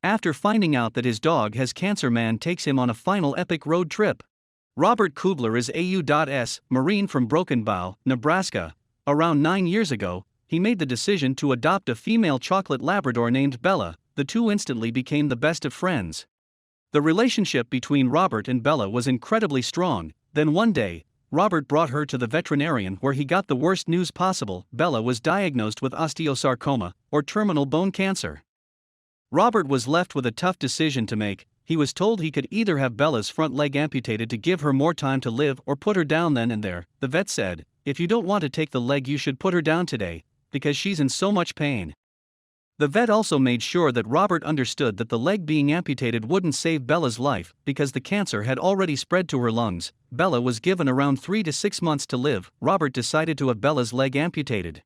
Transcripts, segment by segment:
After finding out that his dog has cancer, man takes him on a final epic road trip. Robert Kugler is a Marine from Broken Bow, Nebraska. Around 9 years ago, he made the decision to adopt a female chocolate Labrador named Bella. The two instantly became the best of friends. The relationship between Robert and Bella was incredibly strong. Then one day, Robert brought her to the veterinarian where he got the worst news possible. Bella was diagnosed with osteosarcoma, or terminal bone cancer. Robert was left with a tough decision to make. He was told he could either have Bella's front leg amputated to give her more time to live or put her down then and there. The vet said, "If you don't want to take the leg, you should put her down today, because she's in so much pain." The vet also made sure that Robert understood that the leg being amputated wouldn't save Bella's life, because the cancer had already spread to her lungs. Bella was given around 3 to 6 months to live. Robert decided to have Bella's leg amputated.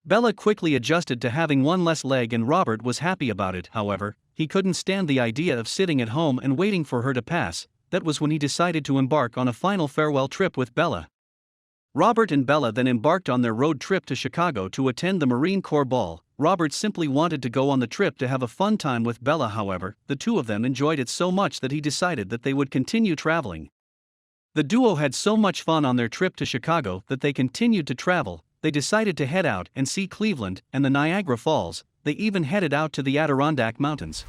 Bella quickly adjusted to having one less leg and Robert was happy about it. However, he couldn't stand the idea of sitting at home and waiting for her to pass. That was when he decided to embark on a final farewell trip with Bella. Robert and Bella then embarked on their road trip to Chicago to attend the Marine Corps Ball. Robert simply wanted to go on the trip to have a fun time with Bella. However, the two of them enjoyed it so much that he decided that they would continue traveling. The duo had so much fun on their trip to Chicago that they continued to travel. They decided to head out and see Cleveland and the Niagara Falls. They even headed out to the Adirondack Mountains.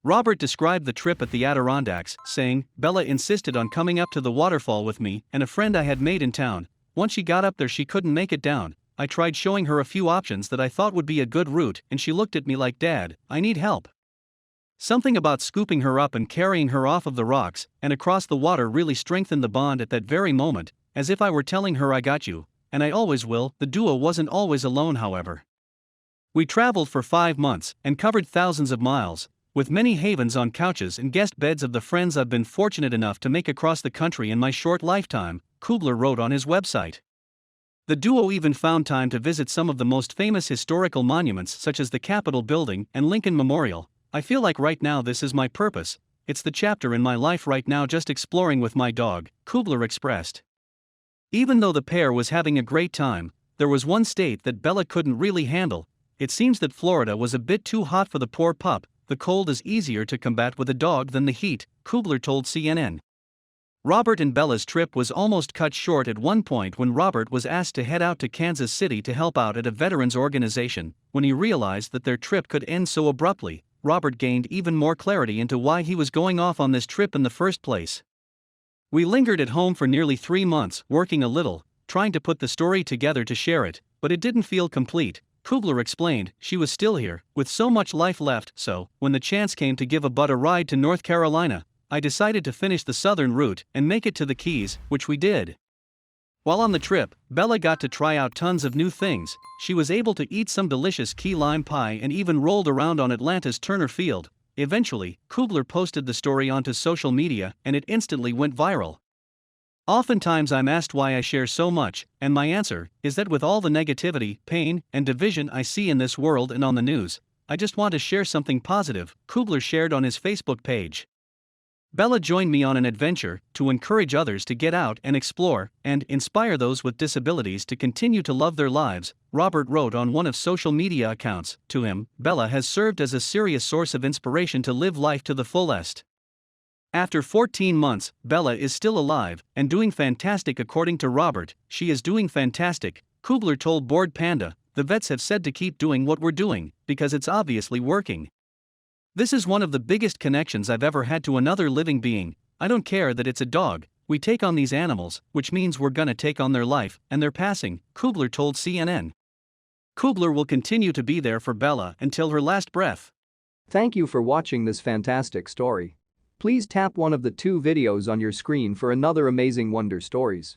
Robert described the trip at the Adirondacks, saying, "Bella insisted on coming up to the waterfall with me and a friend I had made in town. Once she got up there, she couldn't make it down. I tried showing her a few options that I thought would be a good route, and she looked at me like, 'Dad, I need help.' Something about scooping her up and carrying her off of the rocks and across the water really strengthened the bond at that very moment, as if I were telling her, 'I got you, and I always will.'" The duo wasn't always alone, however. "We traveled for 5 months and covered thousands of miles, with many havens on couches and guest beds of the friends I've been fortunate enough to make across the country in my short lifetime," Kugler wrote on his website. The duo even found time to visit some of the most famous historical monuments such as the Capitol Building and Lincoln Memorial. "I feel like right now this is my purpose. It's the chapter in my life right now, just exploring with my dog," Kugler expressed. Even though the pair was having a great time, there was one state that Bella couldn't really handle. It seems that Florida was a bit too hot for the poor pup. "The cold is easier to combat with a dog than the heat," Kugler told CNN. Robert and Bella's trip was almost cut short at one point when Robert was asked to head out to Kansas City to help out at a veterans organization. When he realized that their trip could end so abruptly, Robert gained even more clarity into why he was going off on this trip in the first place. "We lingered at home for nearly 3 months, working a little, trying to put the story together to share it, but it didn't feel complete," Kugler explained. "She was still here, with so much life left, so, when the chance came to give a bud a ride to North Carolina, I decided to finish the southern route and make it to the Keys, which we did." While on the trip, Bella got to try out tons of new things. She was able to eat some delicious key lime pie and even rolled around on Atlanta's Turner Field. Eventually, Kugler posted the story onto social media and it instantly went viral. "Oftentimes I'm asked why I share so much, and my answer is that with all the negativity, pain, and division I see in this world and on the news, I just want to share something positive," Kugler shared on his Facebook page. "Bella joined me on an adventure to encourage others to get out and explore and inspire those with disabilities to continue to love their lives," Robert wrote on one of social media accounts. To him, Bella has served as a serious source of inspiration to live life to the fullest. After 14 months, Bella is still alive and doing fantastic. According to Robert, "She is doing fantastic," Kugler told Bored Panda. "The vets have said to keep doing what we're doing, because it's obviously working. This is one of the biggest connections I've ever had to another living being. I don't care that it's a dog, we take on these animals, which means we're gonna take on their life and their passing," Kugler told CNN. Kugler will continue to be there for Bella until her last breath. Thank you for watching this fantastic story. Please tap one of the 2 videos on your screen for another amazing Wonder Stories.